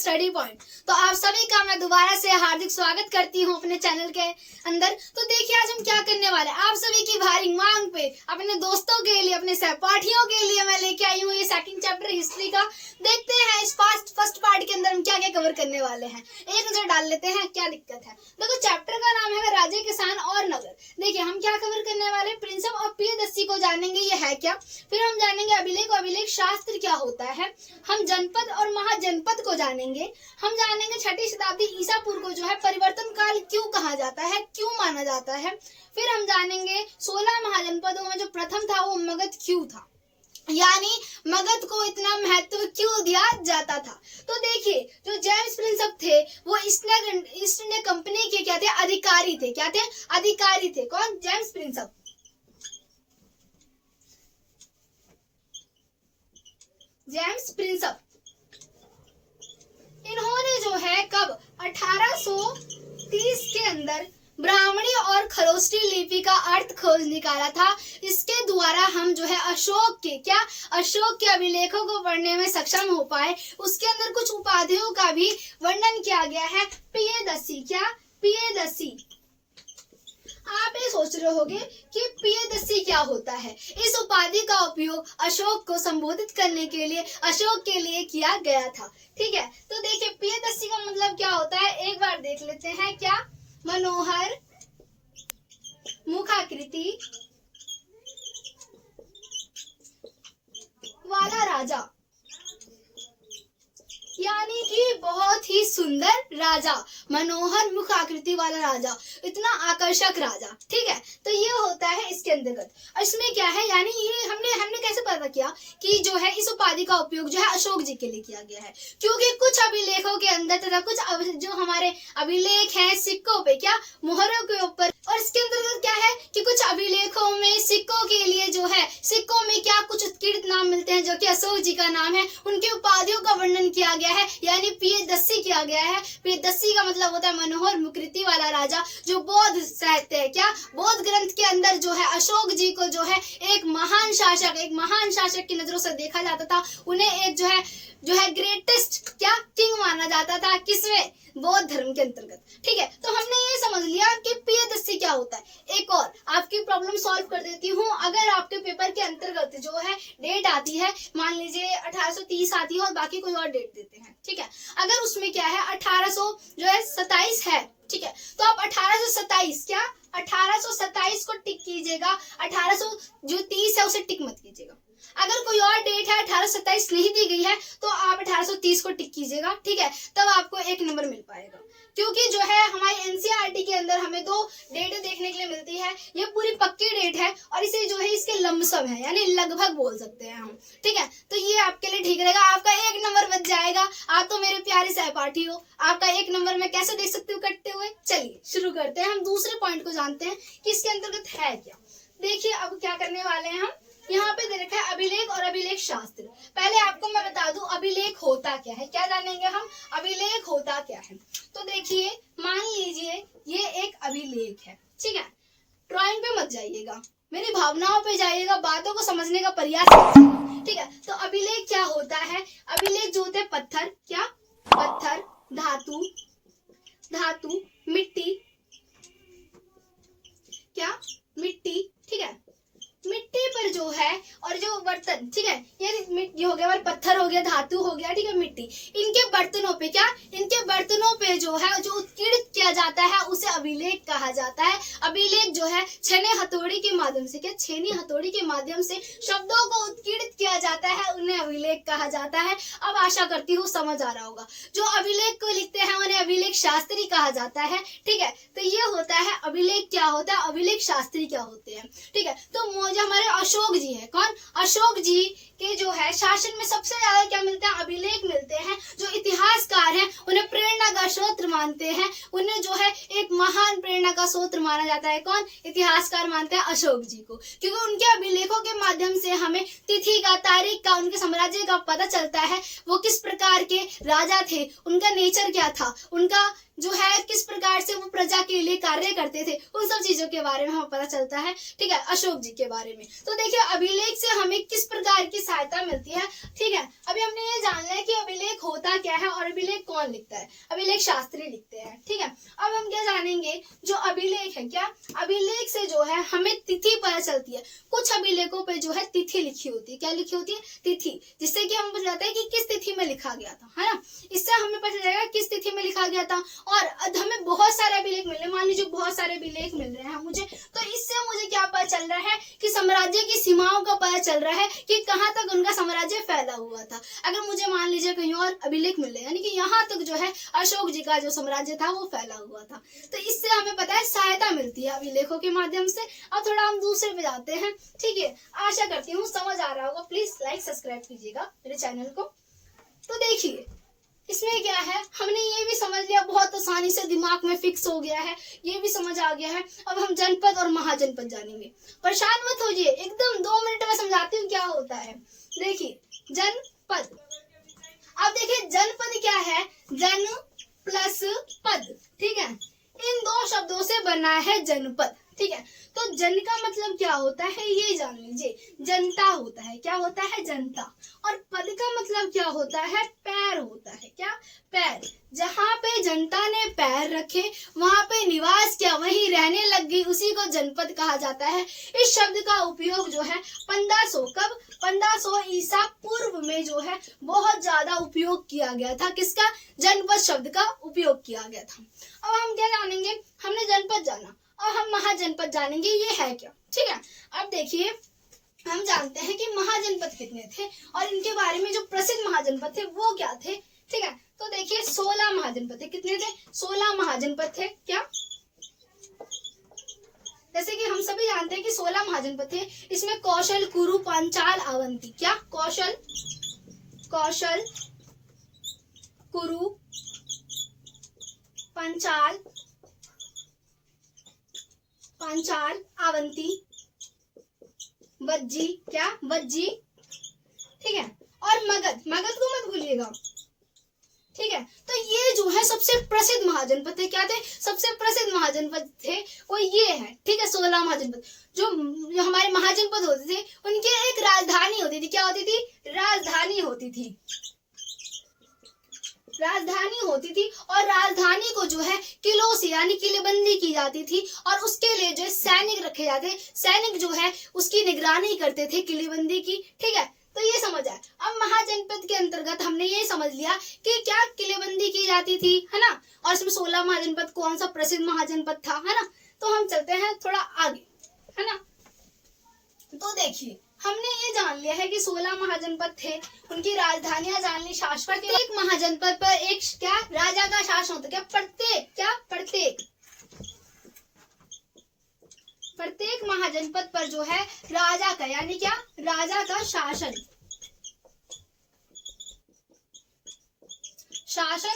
Study point. तो आप सभी का मैं दोबारा से हार्दिक स्वागत करती हूँ अपने चैनल के अंदर। तो देखिए आज हम क्या करने वाले हैं, आप सभी की भारी मांग पे अपने दोस्तों के लिए, अपने सहपाठियों के लिए मैं लेके आई हूँ ये सेकंड चैप्टर हिस्ट्री का। देखते हैं इस फर्स्ट पार्ट के अंदर हम क्या क्या कवर करने वाले हैं, एक नजर डाल लेते हैं क्या दिक्कत है। देखो चैप्टर का नाम है राजे, किसान और नगर। देखिए हम क्या कवर करने वाले, प्रिंसिप ऑफ प्रियदर्शी को जानेंगे ये है क्या, फिर हम जानेंगे अभिलेख और अभिलेख शास्त्र क्या होता है, हम जनपद और महाजनपद को जानेंगे, हम जानेंगे 6वीं शताब्दी ईसा पूर्व को जो है परिवर्तन काल क्यों कहा जाता है, क्यों माना जाता है, फिर हम जानेंगे 16 महाजनपदों में जो प्रथम था वो मगध क्यों था, यानी मगध को इतना महत्व क्यों दिया जाता था। तो देखिए जो जेम्स प्रिंसेप थे वो ईस्ट इंडिया कंपनी के क्या थे, अधिकारी थे। क्या थे? अधिकारी थे। कौन? James Prinsep. जेम्स प्रिंसेप इन्होंने जो है कब 1830 के अंदर ब्राह्मणी और खरोष्टी लिपि का अर्थ खोज निकाला था। इसके द्वारा हम जो है अशोक के अभिलेखों को पढ़ने में सक्षम हो पाए। उसके अंदर कुछ उपाधियों का भी वर्णन किया गया है। प्रियदर्शी, क्या? प्रियदर्शी। आप ये सोच रहे होंगे कि प्रियदर्शी क्या होता है। इस उपाधि का उपयोग अशोक को संबोधित करने के लिए, अशोक के लिए किया गया था। ठीक है, तो देखिए प्रियदर्शी का मतलब क्या होता है, एक बार देख लेते हैं। क्या? मनोहर मुखाकृति वाला राजा, यानी कि बहुत ही सुंदर राजा, मनोहर मुख आकृति वाला राजा, इतना आकर्षक राजा। ठीक है, तो ये होता है इसके अंतर्गत। इसमें क्या है, यानी ये हमने कैसे पता किया कि जो है इस उपाधि का उपयोग जो है अशोक जी के लिए किया गया है, क्योंकि कुछ अभिलेखों के अंदर तथा कुछ जो हमारे अभिलेख हैं सिक्कों पे, क्या मोहरों के ऊपर, और इसके अंतर्गत क्या है कि कुछ अभिलेखों में सिक्कों के लिए जो है सिक्कों में क्या कुछ उत्कीर्णित नाम मिलते हैं जो कि अशोक जी का नाम है, उनकी उपाधियों का वर्णन किया गया है, यानी प्रियदर्शी किया गया है। प्रियदर्शी का मतलब होता है मनोहर मुकृति वाला राजा, जो बौद्ध साहित्य है, क्या बौद्ध ग्रंथ के अंदर जो है अशोक जी को जो है एक महान शासक की नजरों से देखा जाता था। उन्हें एक जो है ग्रेटेस्ट क्या किंग माना जाता था, किसमें? बौद्ध धर्म के अंतर्गत। ठीक है, तो हमने ये समझ लिया कि प्रियदर्शी क्या होता है। एक और आपकी प्रॉब्लम सॉल्व कर देती हूँ। अगर आपके पेपर के अंतर्गत जो है डेट आती है, मान लीजिए 1830 आती है और बाकी कोई और डेट देते हैं, ठीक है, अगर उसमें क्या है 1827 है, ठीक है, तो आप 1827 क्या 1827 को टिक कीजिएगा, 1830 है उसे टिक मत कीजिएगा। अगर कोई और डेट है 1827 नहीं दी गई है तो आप 1830 को टिक कीजिएगा। ठीक है, तब आपको 1 नंबर मिल पाएगा, क्योंकि जो है हमारी एनसीईआरटी के अंदर हमें 2 डेट देखने के लिए मिलती है। ये पूरी पक्की डेट है और इसे जो है इसके लमसम है, यानी लगभग बोल सकते हैं हम। ठीक है, तो ये आपके लिए ठीक रहेगा, आपका 1 नंबर बच जाएगा। आप तो मेरे प्यारे सहपाठी हो, आपका 1 नंबर मैं कैसे देख सकती हूँ कटते हुए। चलिए शुरू करते हैं, हम दूसरे पॉइंट को जानते हैं कि इसके अंतर्गत है क्या। देखिए अब क्या करने वाले हैं हम, यहाँ पे दे रखा है अभिलेख और अभिलेख शास्त्र। पहले आपको मैं बता दूं अभिलेख होता क्या है, क्या जानेंगे हम, अभिलेख होता क्या है। तो देखिए मान लीजिए ये एक अभिलेख है, ठीक है, ड्राइंग पे मत जाइएगा, मेरी भावनाओं पे जाइएगा, बातों को समझने का प्रयास कीजिएगा। ठीक है, तो अभिलेख क्या होता है, अभिलेख जो होते हैं पत्थर, क्या पत्थर, धातु, मिट्टी, क्या मिट्टी, ठीक है, मिट्टी पर जो है और जो बर्तन, ठीक है, ये हो गया, पत्थर हो गया, धातु हो गया, ठीक है, मिट्टी, इनके बर्तनों पे क्या, इनके बर्तनों पे जो है जो उत्कीर्णित किया जाता है उसे अभिलेख कहा जाता है। अभिलेख जो है छेनी हथौड़ी के माध्यम से, क्या छेनी हथौड़ी के माध्यम से शब्दों को उत्कीर्णित किया जाता है, उन्हें अभिलेख कहा जाता है। अब आशा करती हूँ समझ आ रहा होगा। जो अभिलेख को लिखते हैं उन्हें अभिलेख शास्त्री कहा जाता है। ठीक है, तो ये होता है अभिलेख क्या होता है, अभिलेख शास्त्री क्या होते हैं। ठीक है, तो जो हमारे अशोक जी है, कौन, अशोक जी के जो है शासन में सबसे ज्यादा क्या मिलते हैं, अभिलेख मिलते हैं। जो इतिहासकार हैं उन्हें प्रेरणा का स्रोत मानते हैं, उन्हें जो है एक महान प्रेरणा का स्रोत माना जाता है। कौन, इतिहासकार मानते हैं अशोक जी को, क्योंकि उनके अभिलेखों के माध्यम से हमें तिथि का, तारीख का, उनके साम्राज्य का पता चलता है, वो किस प्रकार के राजा थे, उनका नेचर क्या था, उनका जो है किस प्रकार से वो प्रजा के लिए कार्य करते थे, उन सब चीजों के बारे में हमें पता चलता है। ठीक है, अशोक जी के बारे में। तो देखिए अभिलेख से हमें किस प्रकार की सहायता मिलती है। ठीक है, अभी हमने ये जानना है कि अभिलेख होता क्या है और अभिलेख कौन लिखता है। अभिलेख शास्त्री लिखते हैं। ठीक है, अब हम क्या जानेंगे, जो अभिलेख है, क्या अभिलेख से जो है हमें तिथि पता चलती है। कुछ अभिलेखों पे जो है तिथि लिखी होती है। क्या लिखी होती है? तिथि, जिससे कि हम बताते हैं कि किस तिथि में लिखा गया था, है ना। इससे हमें पता चलेगा किस तिथि में लिखा गया था। और हमें बहुत सारे अभिलेख मिल रहे हैं, मान लीजिए बहुत सारे अभिलेख मिल रहे हैं मुझे, तो इससे मुझे क्या पता चल रहा है कि साम्राज्य की सीमाओं का पता चल रहा है कि कहाँ तक उनका साम्राज्य फैला हुआ था। अगर मुझे मान लीजिए कहीं और अभिलेख मिल रहे हैं, यानी कि यहाँ तक जो है अशोक जी का जो साम्राज्य था वो फैला हुआ था, तो इससे हमें पता है सहायता मिलती है अभिलेखों के माध्यम से। अब थोड़ा हम दूसरे पे जाते हैं। ठीक है, आशा करती हूँ समझ आ रहा होगा। प्लीज लाइक सब्सक्राइब कीजिएगा मेरे चैनल को। तो देखिए इसमें क्या है, हमने ये भी समझ लिया, बहुत आसानी से दिमाग में फिक्स हो गया है, ये भी समझ आ गया है। अब हम जनपद और महाजनपद जानेंगे। परेशान मत होइए, एकदम 2 मिनट में समझाती हूँ क्या होता है। देखिए जनपद, अब देखिए जनपद क्या है, जन प्लस पद। ठीक है, इन 2 शब्दों से बना है जनपद। ठीक है, तो जन का मतलब क्या होता है ये जान लीजिए, जनता होता है। क्या होता है? जनता। और पद का मतलब क्या होता है? पैर होता है। क्या? पैर। जहाँ पे जनता ने पैर रखे वहां पे निवास किया, वहीं रहने लग गई, उसी को जनपद कहा जाता है। इस शब्द का उपयोग जो है 1500 कब 1500 ईसा पूर्व में जो है बहुत ज्यादा उपयोग किया गया था। किसका? जनपद शब्द का उपयोग किया गया था। अब हम क्या जानेंगे, हमने जनपद जाना और हम महाजनपद जानेंगे ये है क्या। ठीक है, अब देखिए हम जानते हैं कि महाजनपद कितने थे और इनके बारे में जो प्रसिद्ध महाजनपद थे वो क्या थे। ठीक है, तो देखिए 16 महाजनपद थे। कितने थे? 16 महाजनपद थे। क्या? जैसे कि हम सभी जानते हैं कि 16 महाजनपद थे। इसमें कौशल, कुरु, पांचाल, अवंती। क्या? कौशल, कुरु, पांचाल, अवंती, वज्जी। क्या? वज्जी। ठीक है, और मगध को मत भूलिएगा। ठीक है, तो ये जो है सबसे प्रसिद्ध महाजनपद थे। क्या थे? सबसे प्रसिद्ध महाजनपद थे वो ये है। ठीक है, 16 महाजनपद। जो हमारे महाजनपद होते थे उनकी एक राजधानी होती थी। क्या होती थी? राजधानी होती थी। और राजधानी को जो है किलों से यानी किलेबंदी की जाती थी और उसके लिए जो सैनिक रखे जाते, सैनिक जो है उसकी निगरानी करते थे किलेबंदी की। ठीक है, तो ये समझ आया। अब महाजनपद के अंतर्गत हमने ये समझ लिया कि क्या किलेबंदी की जाती थी, है ना। और इसमें 16 महाजनपद कौन सा प्रसिद्ध महाजनपद था, है ना। तो हम चलते हैं थोड़ा आगे, है ना। तो देखिए हमने ये जान लिया है कि 16 महाजनपद थे, उनकी राजधानियां जान ली, शासक। प्रत्येक महाजनपद पर एक क्या राजा का शासन होता है। प्रत्येक महाजनपद पर जो है राजा का यानी क्या राजा का शासन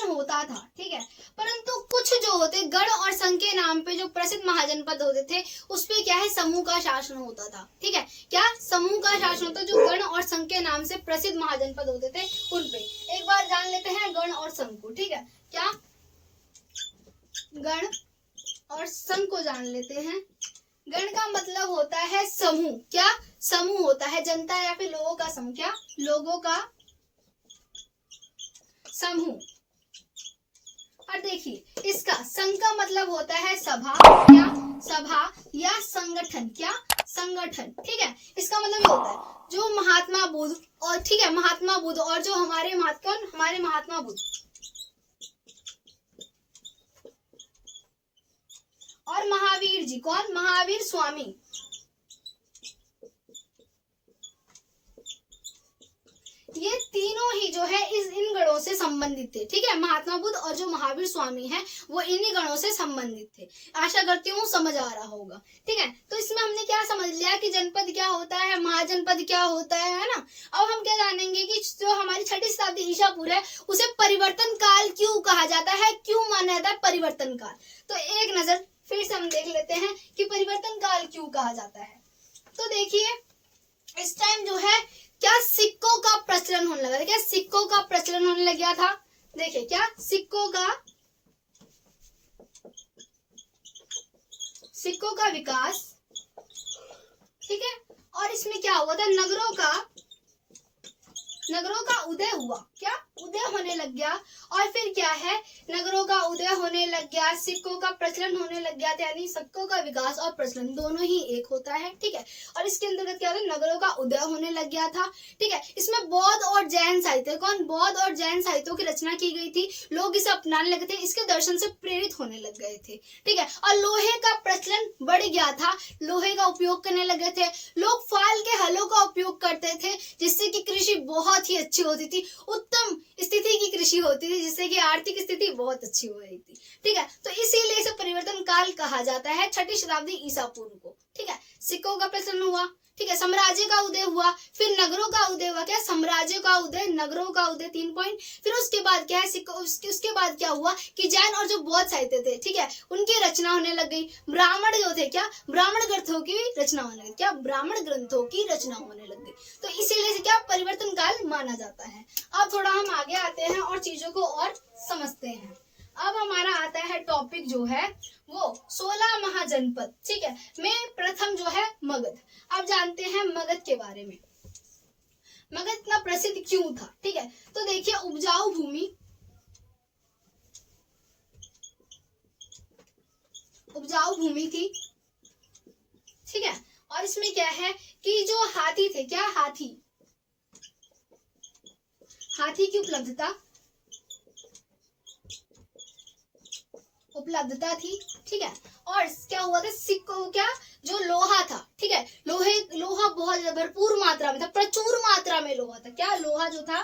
होता था। ठीक है, परंतु कुछ जो होते गण और संघ के नाम पे जो प्रसिद्ध महाजनपद होते थे उस पे क्या है समूह का शासन होता था। ठीक है, क्या समूह का शासन होता, जो गण और संघ के नाम से प्रसिद्ध महाजनपद होते थे उन पे। एक बार जान लेते हैं गण और संघ को। ठीक है, क्या गण और संघ को जान लेते हैं। गण का मतलब होता है समूह। क्या? समूह होता है, जनता या फिर लोगों का समूह। क्या? लोगों का समूह। और देखिए इसका संघ का मतलब होता है सभा। क्या? सभा या संगठन। क्या? संगठन। ठीक है, इसका मतलब ये होता है जो महात्मा बुद्ध और ठीक है महात्मा बुद्ध और जो हमारे महात्मा बुद्ध और महावीर जी। कौन? महावीर स्वामी। ये तीनों ही जो है इन गणों से संबंधित थे। ठीक है, महात्मा बुद्ध और जो महावीर स्वामी हैं वो इन्हीं गणों से संबंधित थे। आशा करती हूँ समझ आ रहा होगा। ठीक है, तो इसमें हमने क्या समझ लिया कि जनपद क्या होता है, महाजनपद क्या होता है ना। अब हम क्या जानेंगे कि जो हमारी 6ठी शताब्दी ईसा पूर्व है उसे परिवर्तन काल क्यों कहा जाता है, क्यों माना जाता है परिवर्तन काल। तो एक नजर फिर से हम देख लेते हैं कि परिवर्तन काल क्यों कहा जाता है। तो देखिए इस टाइम जो है क्या सिक्कों का प्रचलन होने लगा था। क्या सिक्कों का प्रचलन होने लग गया था। देखिए क्या सिक्कों का सिक्कों का विकास, ठीक है। और इसमें क्या हुआ था, नगरों का उदय हुआ, क्या उदय होने लग गया। और फिर क्या है, नगरों का उदय होने लग गया, सिक्कों का प्रचलन होने लग गया, यानी सिक्कों का विकास और प्रचलन दोनों ही एक होता है, ठीक है। और इसके अंतर्गत क्या होता है, नगरों का उदय होने लग गया था, ठीक है। इसमें बौद्ध और जैन साहित्य, बौद्ध और जैन साहित्यों की रचना की गई थी, लोग इसे अपनाने लगे थे, इसके दर्शन से प्रेरित होने लग गए थे, ठीक है। और लोहे का प्रचलन बढ़ गया था, लोहे का उपयोग करने लगे थे, लोग फाल के हलों का उपयोग करते थे, जिससे कि कृषि बहुत ही अच्छी होती थी, उत्तम स्थिति की कृषि होती थी, जिससे कि आर्थिक स्थिति बहुत अच्छी हो रही थी, ठीक है। तो इसीलिए इसे परिवर्तन काल कहा जाता है, 6ठी शताब्दी ईसा पूर्व को, ठीक है। सिक्कों का प्रचलन हुआ, ठीक है, साम्राज्य का उदय हुआ, फिर नगरों का उदय हुआ, क्या साम्राज्य का उदय, नगरों का उदय, 3 पॉइंट। फिर उसके बाद क्या है, उसके बाद क्या हुआ कि जैन और जो बौद्ध साहित्य थे, ठीक है, उनकी रचना होने लग गई, ब्राह्मण जो थे, क्या ब्राह्मण ग्रंथों की रचना होने लगी, क्या ब्राह्मण ग्रंथों की रचना होने लग गई। तो इसीलिए क्या परिवर्तन काल माना जाता है। अब थोड़ा हम आगे आते हैं और चीजों को और समझते हैं। अब हमारा आता है टॉपिक जो है वो 16 महाजनपद, ठीक है। में प्रथम जो है मगध। अब जानते हैं मगध के बारे में, मगध इतना प्रसिद्ध क्यों था, ठीक है। तो देखिए, उपजाऊ भूमि थी, ठीक है। और इसमें क्या है कि जो हाथी थे, क्या हाथी की उपलब्धता थी, ठीक है। और क्या हुआ था, सिक्कों, क्या जो लोहा था, ठीक है, लोहा बहुत भरपूर मात्रा में था, प्रचुर मात्रा में लोहा था, क्या लोहा जो था,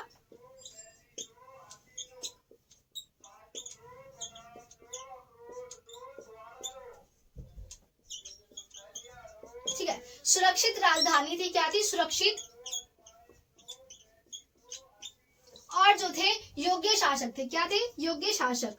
ठीक है। सुरक्षित राजधानी थी, क्या थी, सुरक्षित। और जो थे योग्य शासक थे, क्या थे, योग्य शासक।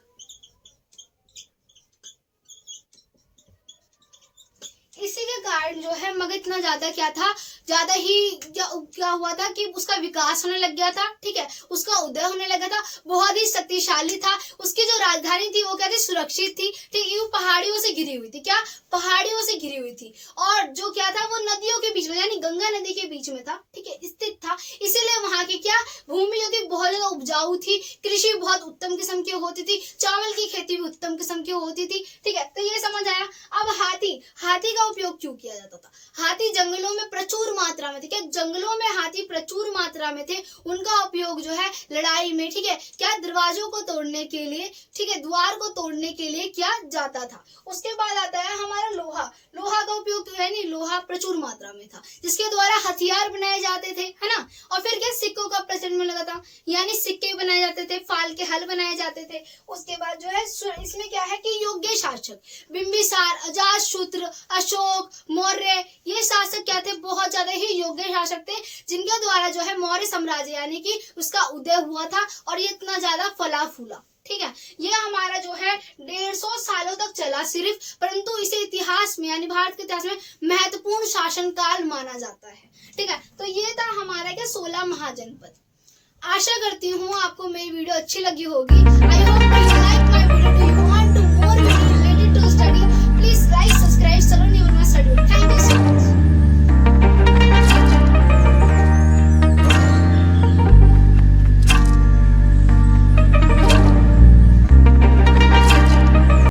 इसी के कारण जो है मगध इतना ज्यादा क्या था, ज्यादा ही क्या हुआ था कि उसका विकास होने लग गया था, ठीक है, उसका उदय होने लगा था, बहुत ही शक्तिशाली था। उसकी जो राजधानी थी वो क्या थी, सुरक्षित थी, ठीक है, वो पहाड़ियों से घिरी हुई थी, क्या पहाड़ियों से घिरी हुई थी। और जो क्या था, वो नदियों के बीच में, यानी गंगा नदी के बीच में था, ठीक है, स्थित था। इसीलिए वहां की क्या भूमि जो थी बहुत ज्यादा उपजाऊ थी, कृषि बहुत उत्तम किस्म की होती थी, चावल की खेती भी उत्तम किस्म की होती थी, ठीक है। तो ये समझ आया। अब हाथी का उपयोग क्यों किया जाता था, हाथी जंगलों में प्रचुर मात्रा में थे, क्या जंगलों में हाथी प्रचुर मात्रा में थे, उनका उपयोग जो है लड़ाई में, ठीक है, क्या दरवाजों को तोड़ने के लिए, ठीक है, द्वार को तोड़ने के लिए किया जाता था। उसके बाद आता है हमारा लोहा का उपयोग है नहीं, लोहा प्रचुर मात्रा में था, जिसके द्वारा हथियार बनाए जाते थे, है ना। और फिर क्या, सिक्कों का प्रचलन में लगा था, यानी सिक्के बनाए जाते थे, फाल के हल बनाए जाते थे। उसके बाद जो है इसमें क्या है कि योग्य शासक, बिंबिसार, अजातशत्रु, अशोक, मौर्य, ये शासक क्या थे, बहुत ज्यादा ही योग्य शासक थे, जिनके द्वारा जो है मौर्य साम्राज्य यानी कि उसका उदय हुआ था, और ये इतना ज्यादा फला फूला, ठीक है। ये हमारा जो है 150 सालों तक चला सिर्फ, परंतु इसे इतिहास में, यानी भारत के इतिहास में महत्वपूर्ण शासन काल माना जाता है, ठीक है। तो ये था हमारा क्या 16 महाजनपद। आशा करती हूँ आपको मेरी वीडियो अच्छी लगी होगी। I hope